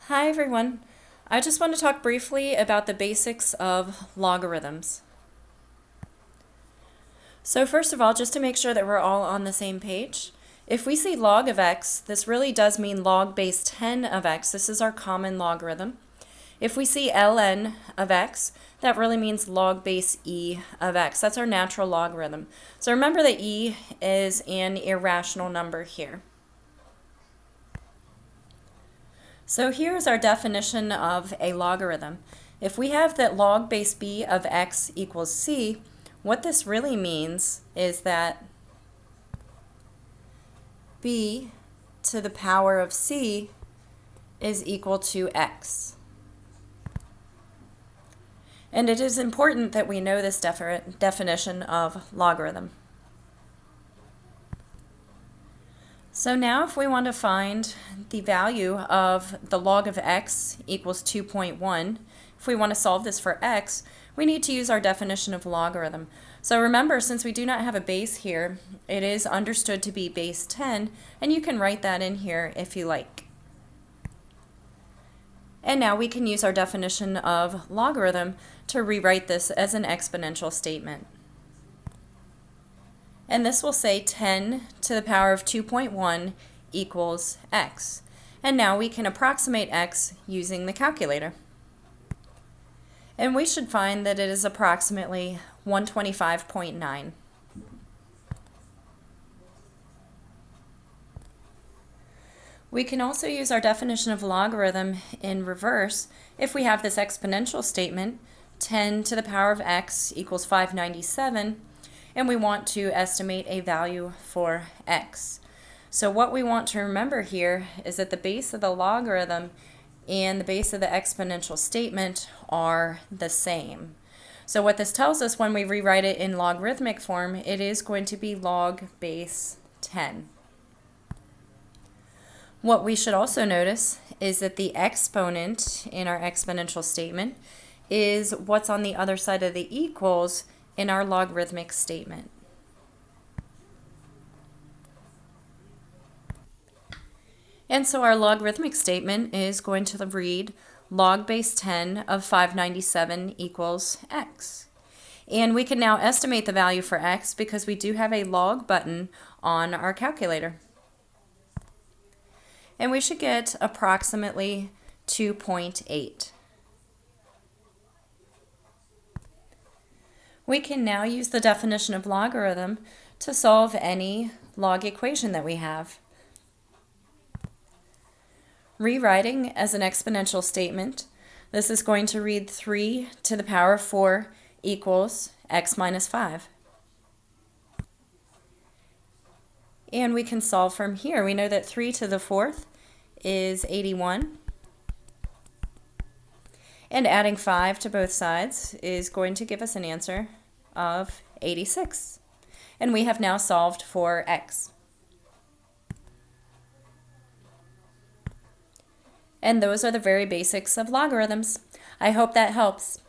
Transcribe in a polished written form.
Hi everyone. I just want to talk briefly about the basics of logarithms. So first of all, just to make sure that we're all on the same page, if we see log of x, this really does mean log base 10 of x. This is our common logarithm. If we see ln of x, that really means log base e of x. That's our natural logarithm. So remember that e is an irrational number here. So here's our definition of a logarithm. If we have that log base b of x equals c, what this really means is that b to the power of c is equal to x. And it is important that we know this definition of logarithm. So now if we want to find the value of the log of x equals 2.1, if we want to solve this for x, we need to use our definition of logarithm. So remember, since we do not have a base here, it is understood to be base 10, and you can write that in here if you like. And now we can use our definition of logarithm to rewrite this as an exponential statement. And this will say 10 to the power of 2.1 equals x. And now we can approximate x using the calculator. And we should find that it is approximately 125.9. We can also use our definition of logarithm in reverse if we have this exponential statement, 10 to the power of x equals 597, and we want to estimate a value for x. So what we want to remember here is that the base of the logarithm and the base of the exponential statement are the same. So what this tells us when we rewrite it in logarithmic form, it is going to be log base 10. What we should also notice is that the exponent in our exponential statement is what's on the other side of the equals in our logarithmic statement. And so our logarithmic statement is going to read log base 10 of 597 equals x. And we can now estimate the value for x because we do have a log button on our calculator. And we should get approximately 2.8. We can now use the definition of logarithm to solve any log equation that we have. Rewriting as an exponential statement, this is going to read 3 to the power of 4 equals x minus 5. And we can solve from here. We know that 3 to the 4th is 81. And adding 5 to both sides is going to give us an answer of 86. And we have now solved for x. And those are the very basics of logarithms. I hope that helps.